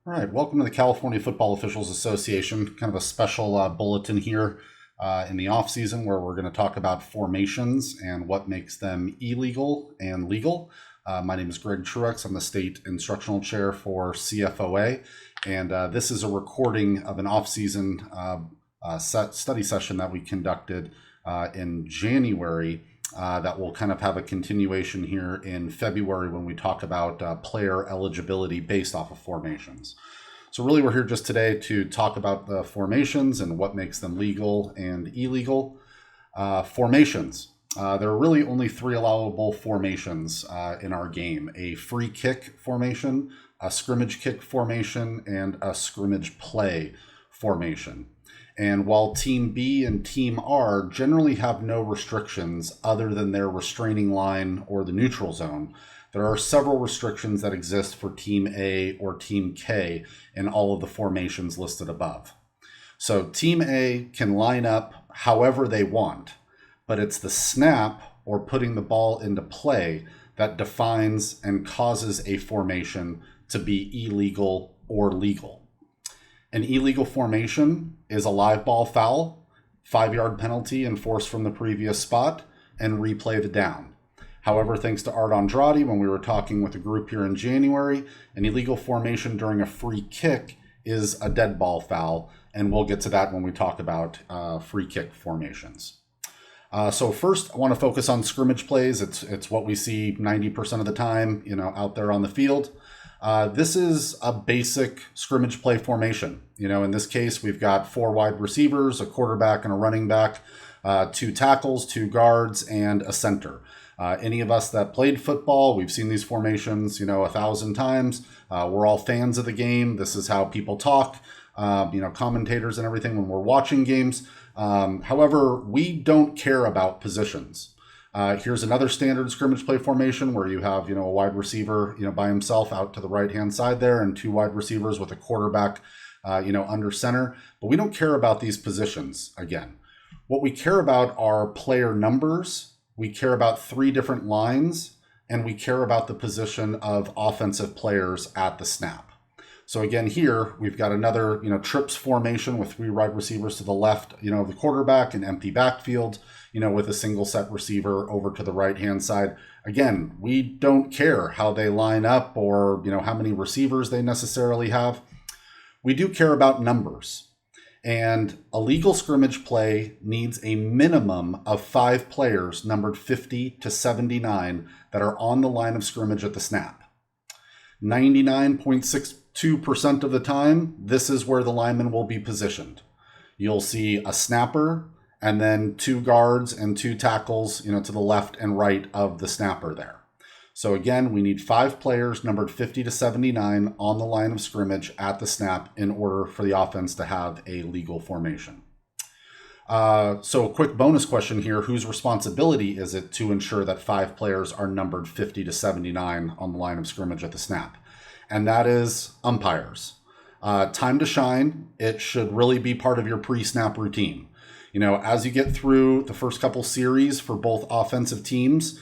All right, welcome to the California Football Officials Association, kind of a special bulletin here in the off season where we're going to talk about formations and what makes them illegal and legal. My name is Greg Truex. I'm the State Instructional Chair for CFOA, and this is a recording of an off-season study session that we conducted in January that will kind of have a continuation here in February when we talk about player eligibility based off of formations. So really we're here just today to talk about the formations and what makes them legal and illegal. Formations. There are really only three allowable formations in our game: a free kick formation, a scrimmage kick formation, and a scrimmage play formation. And while Team B and Team R generally have no restrictions other than their restraining line or the neutral zone, there are several restrictions that exist for Team A or Team K in all of the formations listed above. So Team A can line up however they want, but it's the snap or putting the ball into play that defines and causes a formation to be illegal or legal. An illegal formation is a live ball foul, 5-yard penalty enforced from the previous spot, and replay the down. However, thanks to Art Andrade, when we were talking with a group here in January, an illegal formation during a free kick is a dead ball foul, and we'll get to that when we talk about free kick formations. So first, I want to focus on scrimmage plays. It's what we see 90% of the time, out there on the field. This is a basic scrimmage play formation. In this case, we've got 4 wide receivers, a quarterback and a running back, 2 tackles, 2 guards, and a center. Any of us that played football, we've seen these formations, 1,000 times. We're all fans of the game. This is how people talk, commentators and everything when we're watching games. However, we don't care about positions. Here's another standard scrimmage play formation where you have, a wide receiver, by himself out to the right-hand side there, and 2 wide receivers with a quarterback, under center. But we don't care about these positions again. What we care about are player numbers. We care about 3 different lines, and we care about the position of offensive players at the snap. So again, here we've got another, trips formation with 3 wide receivers to the left, of the quarterback, an empty backfield, with a single set receiver over to the right-hand side. Again, we don't care how they line up or, how many receivers they necessarily have. We do care about numbers. And a legal scrimmage play needs a minimum of 5 players numbered 50 to 79 that are on the line of scrimmage at the snap. 99.62% of the time, this is where the lineman will be positioned. You'll see a snapper and then 2 guards and 2 tackles, to the left and right of the snapper there. So again, we need 5 players numbered 50 to 79 on the line of scrimmage at the snap in order for the offense to have a legal formation. So a quick bonus question here: whose responsibility is it to ensure that 5 players are numbered 50 to 79 on the line of scrimmage at the snap? And that is umpires. Time to shine. It should really be part of your pre-snap routine. As you get through the first couple series for both offensive teams,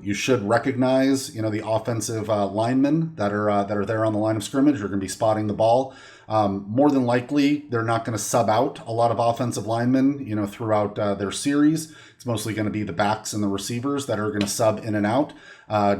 you should recognize, the offensive linemen that are there on the line of scrimmage. You're going to be spotting the ball. More than likely, they're not going to sub out a lot of offensive linemen, throughout their series. It's mostly going to be the backs and the receivers that are going to sub in and out.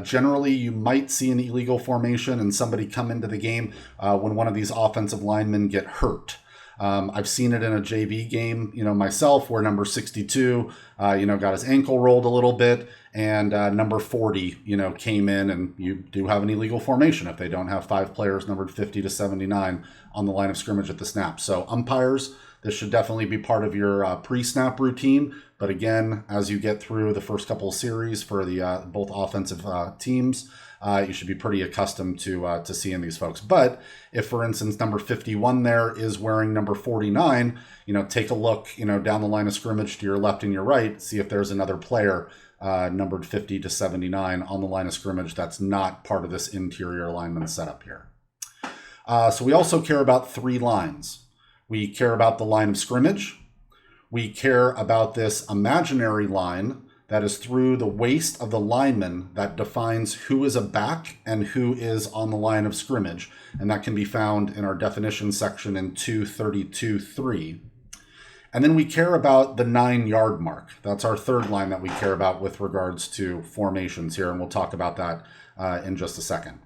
Generally, you might see an illegal formation and somebody come into the game when one of these offensive linemen get hurt. I've seen it in a JV game, myself, where number 62, got his ankle rolled a little bit, and number 40, came in, and you do have an illegal formation if they don't have 5 players numbered 50 to 79 on the line of scrimmage at the snap. So umpires, this should definitely be part of your pre-snap routine. But again, as you get through the first couple of series for the both offensive teams, you should be pretty accustomed to seeing these folks. But if, for instance, number 51 there is wearing number 49, take a look, down the line of scrimmage to your left and your right, see if there's another player numbered 50 to 79 on the line of scrimmage that's not part of this interior lineman setup here. So we also care about 3 lines. We care about the line of scrimmage. We care about this imaginary line that is through the waist of the lineman that defines who is a back and who is on the line of scrimmage. And that can be found in our definition section in 232.3. And then we care about the 9-yard mark. That's our third line that we care about with regards to formations here, and we'll talk about that in just a second.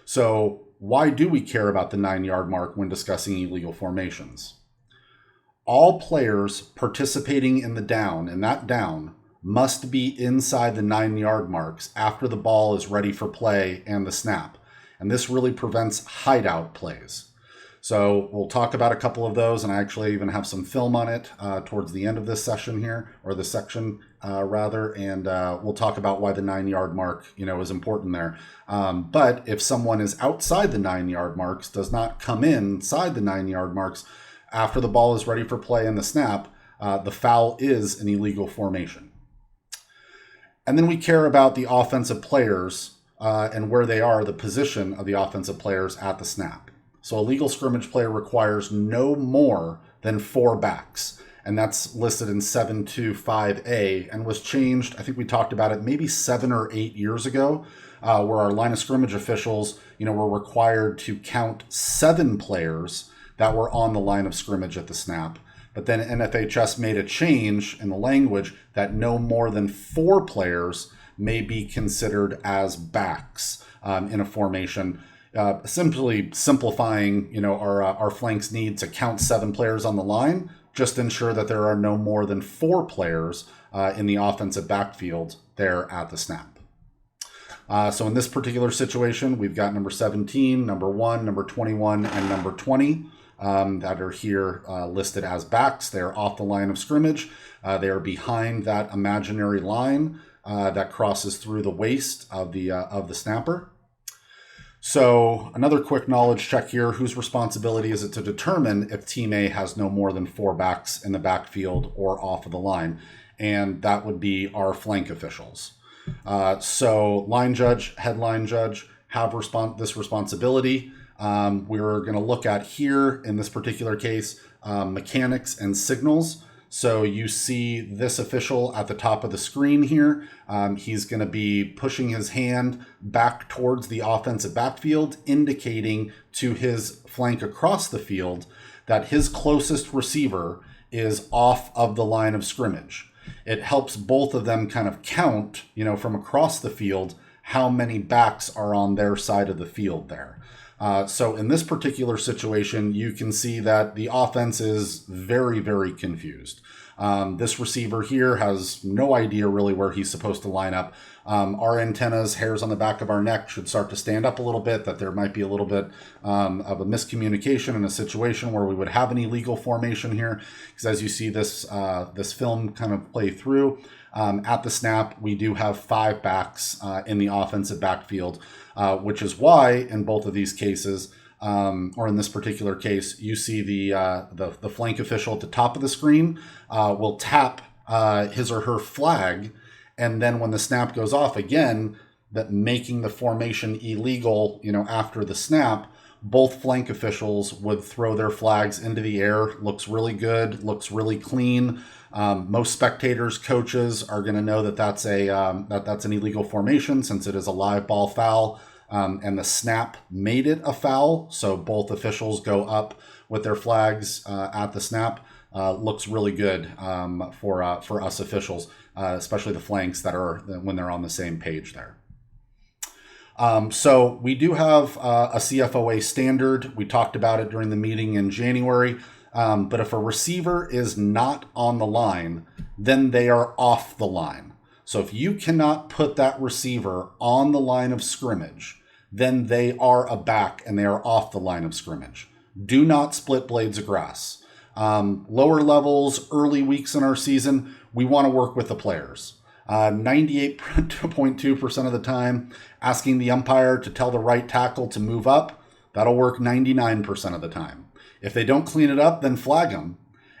So why do we care about the 9-yard mark when discussing illegal formations? All players participating in the down, and that down, must be inside the 9-yard marks after the ball is ready for play and the snap. And this really prevents hideout plays. So we'll talk about a couple of those, and I actually even have some film on it towards the end of this session here, or this section rather, and we'll talk about why the 9-yard mark, is important there. But if someone is outside the 9-yard marks, does not come inside the 9-yard marks after the ball is ready for play and the snap, the foul is an illegal formation. And then we care about the offensive players and where they are, the position of the offensive players at the snap. So a legal scrimmage play requires no more than 4 backs, and that's listed in 725A and was changed, I think we talked about it maybe 7 or 8 years ago, where our line of scrimmage officials, were required to count 7 players that were on the line of scrimmage at the snap. But then NFHS made a change in the language that no more than 4 players may be considered as backs in a formation. Simply simplifying, our flanks need to count 7 players on the line, just ensure that there are no more than 4 players in the offensive backfield there at the snap. So in this particular situation, we've got number 17, number 1, number 21, and number 20 that are here listed as backs. They're off the line of scrimmage. They are behind that imaginary line that crosses through the waist of the snapper. So another quick knowledge check here. Whose responsibility is it to determine if Team A has no more than 4 backs in the backfield or off of the line? And that would be our flank officials. So line judge, head line judge have this responsibility. We're going to look at here in this particular case, mechanics and signals. So you see this official at the top of the screen here. He's going to be pushing his hand back towards the offensive backfield, indicating to his flank across the field that his closest receiver is off of the line of scrimmage. It helps both of them kind of count, from across the field, how many backs are on their side of the field there. So in this particular situation, you can see that the offense is very, very confused. This receiver here has no idea really where he's supposed to line up. Our antennas, hairs on the back of our neck should start to stand up a little bit, that there might be a little bit of a miscommunication in a situation where we would have an illegal formation here. Because as you see this film kind of play through, at the snap, we do have 5 backs in the offensive backfield, which is why in both of these cases, or in this particular case, you see the flank official at the top of the screen will tap his or her flag, and then when the snap goes off again, that making the formation illegal, after the snap, both flank officials would throw their flags into the air. Looks really good, looks really clean. Most spectators, coaches are going to know that that's an illegal formation since it is a live ball foul. And the snap made it a foul, so both officials go up with their flags at the snap. Looks really good for us officials, especially the flanks that are when they're on the same page there. So we do have a CFOA standard. We talked about it during the meeting in January. But if a receiver is not on the line, then they are off the line. So if you cannot put that receiver on the line of scrimmage, then they are a back and they are off the line of scrimmage. Do not split blades of grass. Lower levels, early weeks in our season, we want to work with the players. 98.2% of the time, asking the umpire to tell the right tackle to move up, that'll work 99% of the time. If they don't clean it up, then flag them.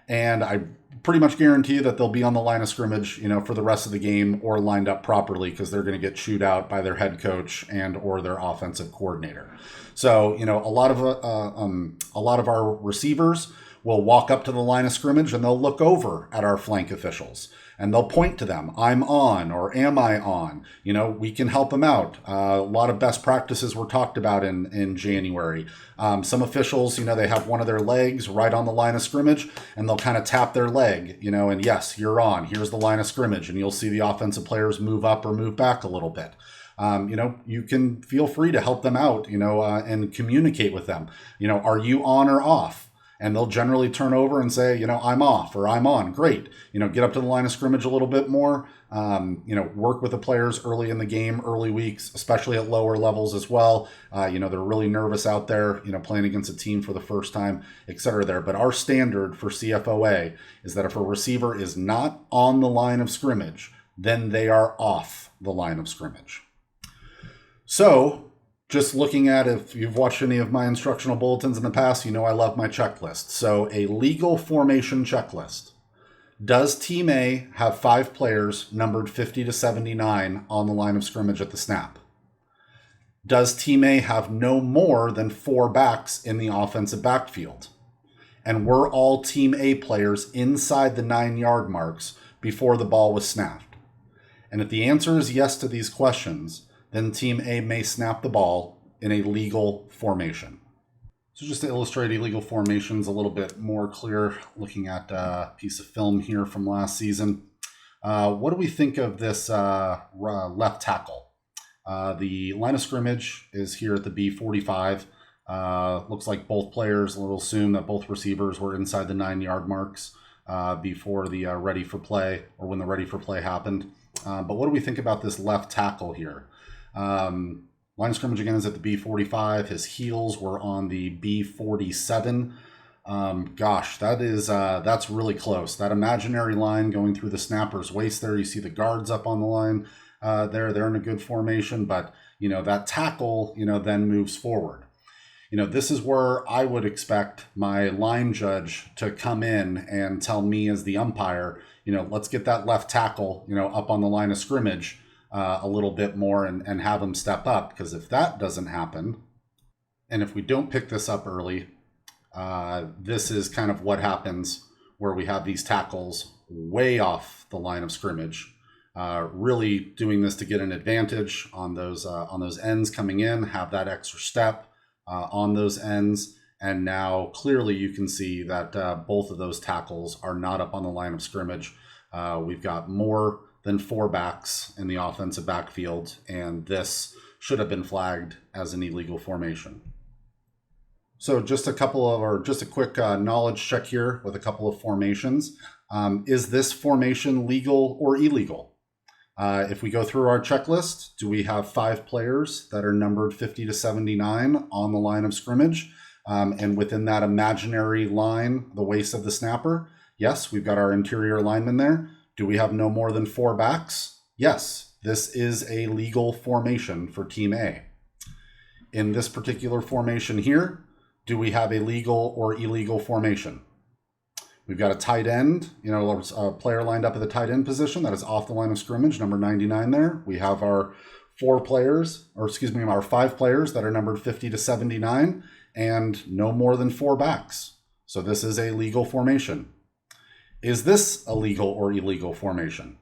And I pretty much guarantee you that they'll be on the line of scrimmage, for the rest of the game or lined up properly, because they're going to get chewed out by their head coach and or their offensive coordinator. So, a lot of our receivers will walk up to the line of scrimmage and they'll look over at our flank officials. and they'll point to them. I'm on, or am I on? We can help them out. A lot of best practices were talked about in January. Some officials, they have one of their legs right on the line of scrimmage, and they'll kind of tap their leg, and yes, you're on. Here's the line of scrimmage, and you'll see the offensive players move up or move back a little bit. You can feel free to help them out, and communicate with them. Are you on or off? And they'll generally turn over and say, I'm off or I'm on. Great. Get up to the line of scrimmage a little bit more. Work with the players early in the game, early weeks, especially at lower levels as well. They're really nervous out there, playing against a team for the first time, et cetera there. But our standard for CFOA is that if a receiver is not on the line of scrimmage, then they are off the line of scrimmage. So, just looking at, if you've watched any of my instructional bulletins in the past, I love my checklist. So a legal formation checklist. Does Team A have 5 players numbered 50 to 79 on the line of scrimmage at the snap? Does Team A have no more than 4 backs in the offensive backfield? And were all Team A players inside the 9-yard marks before the ball was snapped? And if the answer is yes to these questions, then Team A may snap the ball in a legal formation. So just to illustrate illegal formations a little bit more clear, looking at a piece of film here from last season. What do we think of this left tackle? The line of scrimmage is here at the B45. Looks like both players, we'll assume that both receivers were inside the 9-yard marks before the ready for play, or when the ready for play happened. But what do we think about this left tackle here? Line of scrimmage again is at the B45. His heels were on the B47. Gosh, that's really close. That imaginary line going through the snapper's waist there. You see the guards up on the line there. They're in a good formation, but that tackle then moves forward. This is where I would expect my line judge to come in and tell me as the umpire, let's get that left tackle up on the line of scrimmage a little bit more and have them step up, because if that doesn't happen, and if we don't pick this up early, this is kind of what happens where we have these tackles way off the line of scrimmage, really doing this to get an advantage on those ends coming in, have that extra step on those ends, and now clearly you can see that both of those tackles are not up on the line of scrimmage. We've got more than 4 backs in the offensive backfield, and this should have been flagged as an illegal formation. So just a quick knowledge check here with a couple of formations. Is this formation legal or illegal? If we go through our checklist, do we have 5 players that are numbered 50 to 79 on the line of scrimmage? And within that imaginary line, the waist of the snapper? Yes, we've got our interior lineman there. Do we have no more than 4 backs? Yes, this is a legal formation for Team A. In this particular formation here, do we have a legal or illegal formation? We've got a tight end, a player lined up at the tight end position that is off the line of scrimmage, number 99 there. We have our 5 players that are numbered 50 to 79 and no more than 4 backs. So this is a legal formation. Is this a legal or illegal formation?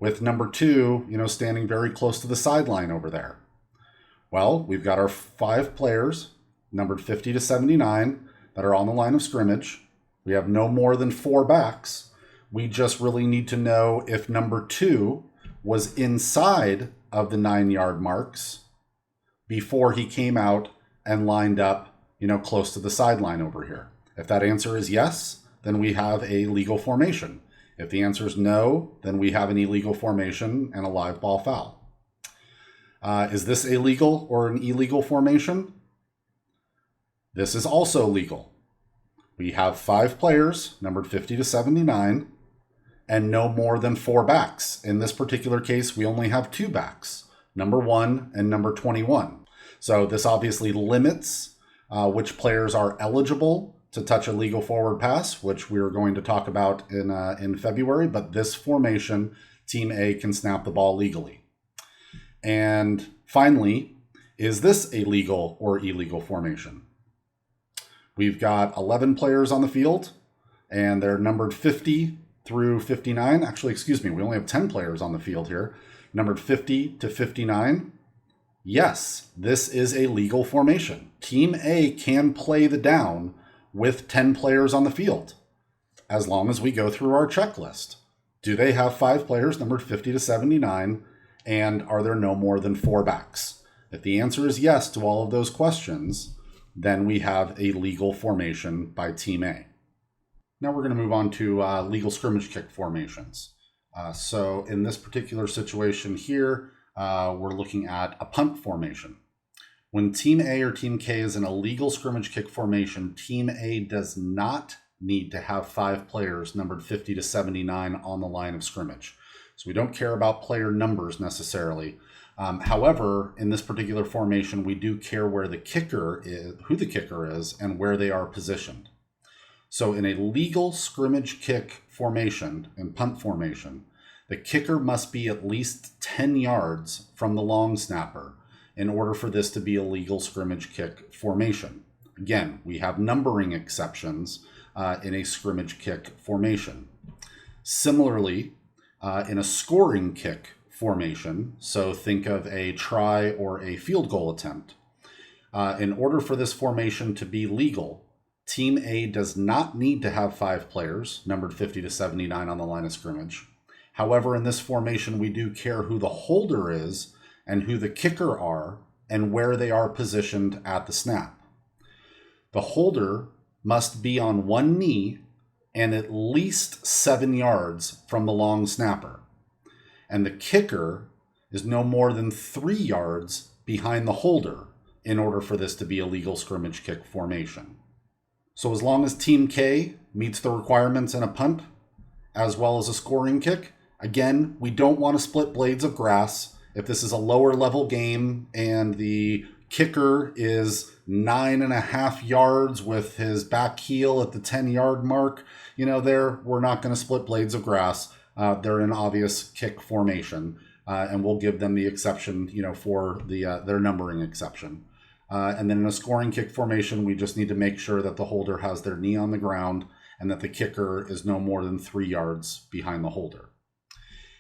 With number 2, standing very close to the sideline over there. Well, we've got our 5 players, numbered 50 to 79, that are on the line of scrimmage. We have no more than 4 backs. We just really need to know if number 2 was inside of the 9-yard marks before he came out and lined up, close to the sideline over here. If that answer is yes, then we have a legal formation. If the answer is no, then we have an illegal formation and a live ball foul. Is this a legal or an illegal formation? This is also legal. We have 5 players, numbered 50 to 79, and no more than 4 backs. In this particular case, we only have 2 backs, number 1 and number 21. So this obviously limits which players are eligible to touch a legal forward pass, which we're going to talk about in February, but this formation, Team A can snap the ball legally. And finally, is this a legal or illegal formation? We've got 11 players on the field, and they're numbered 50 through 59, actually, excuse me, we only have 10 players on the field here, numbered 50 to 59, yes, this is a legal formation. Team A can play the down with 10 players on the field, as long as we go through our checklist. Do they have 5 players numbered 50 to 79, and are there no more than 4 backs? If the answer is yes to all of those questions, then we have a legal formation by Team A. Now we're going to move on to legal scrimmage kick formations. So in this particular situation here, we're looking at a punt formation. When Team A or Team K is in a legal scrimmage kick formation, Team A does not need to have 5 players numbered 50 to 79 on the line of scrimmage. So we don't care about player numbers necessarily. However, in this particular formation, we do care where the kicker is, who the kicker is, and where they are positioned. So in a legal scrimmage kick formation and punt formation, the kicker must be at least 10 yards from the long snapper in order for this to be a legal scrimmage kick formation. Again, we have numbering exceptions in a scrimmage kick formation. Similarly, in a scoring kick formation, so think of a try or a field goal attempt, in order for this formation to be legal, Team A does not need to have 5 players, numbered 50 to 79 on the line of scrimmage. However, in this formation, we do care who the holder is and who the kicker are and where they are positioned at the snap. The holder must be on one knee and at least 7 yards from the long snapper. And the kicker is no more than 3 yards behind the holder in order for this to be a legal scrimmage kick formation. So as long as Team K meets the requirements in a punt, as well as a scoring kick, again, we don't want to split blades of grass. If this is a lower level game and the kicker is 9.5 yards with his back heel at the 10-yard mark, we're not going to split blades of grass. They're an obvious kick formation, and we'll give them the exception, for their numbering exception. And then in a scoring kick formation, we just need to make sure that the holder has their knee on the ground and that the kicker is no more than 3 yards behind the holder.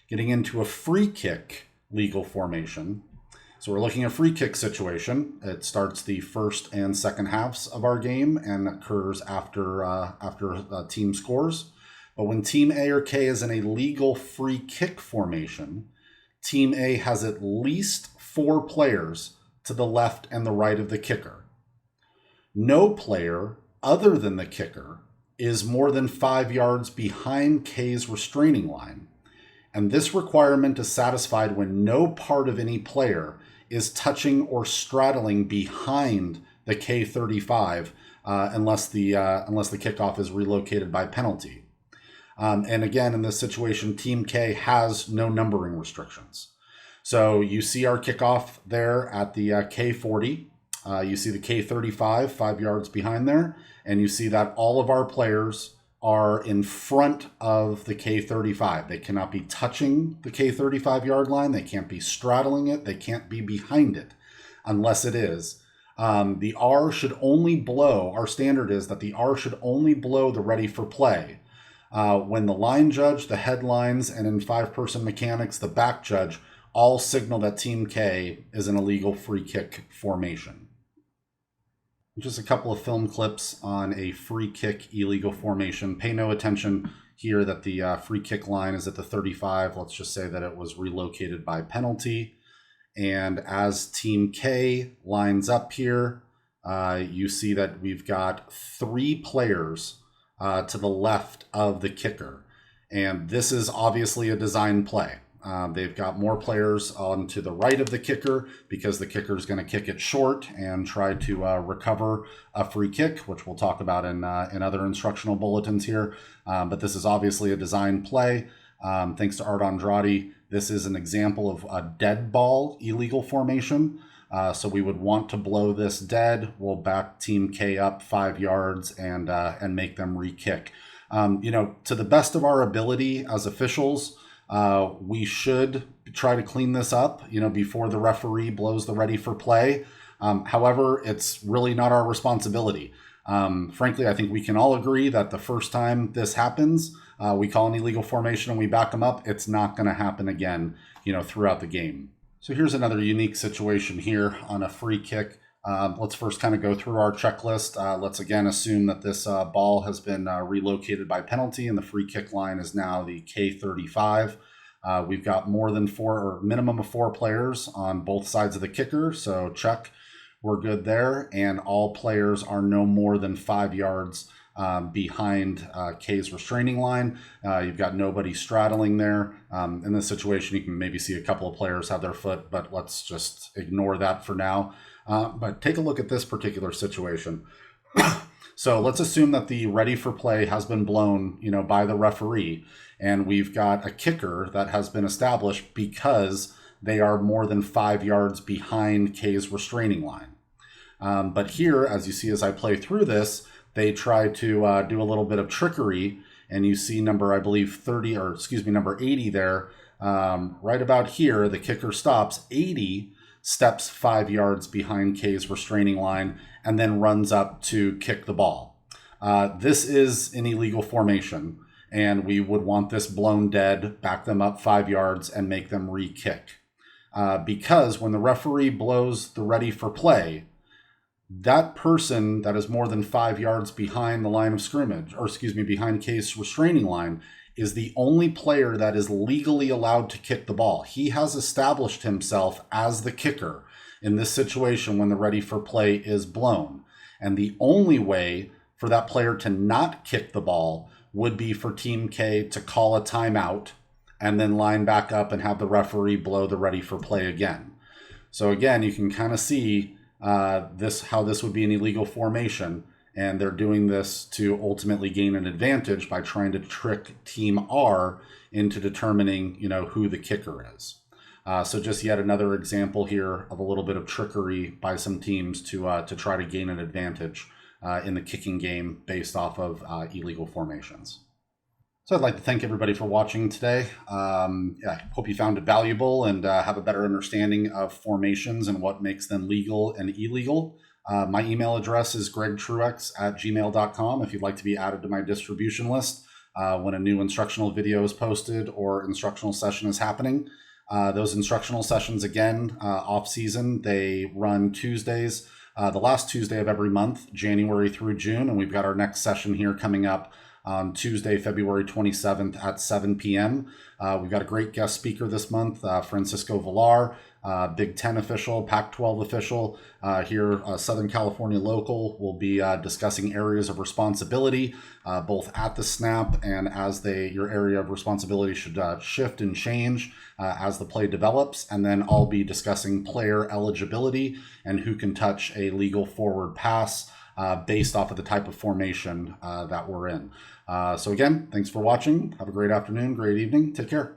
Getting into a free kick legal formation. So we're looking at a free kick situation. It starts the first and second halves of our game and occurs after a team scores. But when Team A or K is in a legal free kick formation, Team A has at least 4 players to the left and the right of the kicker. No player other than the kicker is more than 5 yards behind K's restraining line. And this requirement is satisfied when no part of any player is touching or straddling behind the K35 unless the kickoff is relocated by penalty. And again, in this situation, Team K has no numbering restrictions. So you see our kickoff there at the K40. You see the K35, 5 yards behind there. And you see that all of our players are in front of the K35. They cannot be touching the K35 yard line. They can't be straddling it. They can't be behind it unless it is. The R should only blow. Our standard is that the R should only blow the ready for play when the line judge, the headlines, and in 5-person mechanics, the back judge all signal that Team K is an illegal free kick formation. Just a couple of film clips on a free kick illegal formation. Pay no attention here that the free kick line is at the 35. Let's just say that it was relocated by penalty. And as Team K lines up here, you see that we've got 3 players to the left of the kicker. And this is obviously a design play. They've got more players on to the right of the kicker because the kicker is going to kick it short and try to recover a free kick, which we'll talk about in other instructional bulletins here. But this is obviously a design play. Thanks to Art Andrade, this is an example of a dead ball illegal formation. So we would want to blow this dead. We'll back Team K up 5 yards and make them re-kick. To the best of our ability as officials, we should try to clean this up, before the referee blows the ready for play. However, it's really not our responsibility. Frankly, I think we can all agree that the first time this happens, we call an illegal formation and we back them up. It's not going to happen again, throughout the game. So here's another unique situation here on a free kick. Let's first kind of go through our checklist. Let's again assume that this ball has been relocated by penalty and the free kick line is now the K35. We've got more than 4 or minimum of 4 players on both sides of the kicker. So check, we're good there. And all players are no more than 5 yards behind K's restraining line. You've got nobody straddling there. In this situation, you can maybe see a couple of players have their foot, but let's just ignore that for now. But take a look at this particular situation. So let's assume that the ready for play has been blown, by the referee, and we've got a kicker that has been established because they are more than 5 yards behind K's restraining line. But here, as you see as I play through this, they try to do a little bit of trickery, and you see number 80 there. Right about here, the kicker stops. 80 steps 5 yards behind K's restraining line and then runs up to kick the ball. This is an illegal formation, and we would want this blown dead, back them up 5 yards, and make them re-kick. Because when the referee blows the ready for play, that person that is more than 5 yards behind the line of scrimmage, behind K's restraining line, is the only player that is legally allowed to kick the ball. He has established himself as the kicker in this situation when the ready for play is blown. And the only way for that player to not kick the ball would be for Team K to call a timeout and then line back up and have the referee blow the ready for play again. So again, you can kind of see how this would be an illegal formation, and they're doing this to ultimately gain an advantage by trying to trick Team R into determining, who the kicker is. So just yet another example here of a little bit of trickery by some teams to try to gain an advantage in the kicking game based off of illegal formations. So I'd like to thank everybody for watching today. I hope you found it valuable and have a better understanding of formations and what makes them legal and illegal. My email address is gregtruex@gmail.com if you'd like to be added to my distribution list when a new instructional video is posted or instructional session is happening. Those instructional sessions, again, off season, they run Tuesdays, the last Tuesday of every month, January through June, and we've got our next session here coming up on Tuesday, February 27th at 7 p.m. We've got a great guest speaker this month, Francisco Villar, Big Ten official, Pac-12 official here, Southern California local. Will be discussing areas of responsibility, both at the snap and as your area of responsibility should shift and change as the play develops. And then I'll be discussing player eligibility and who can touch a legal forward pass based off of the type of formation that we're in. So again, thanks for watching. Have a great afternoon, great evening. Take care.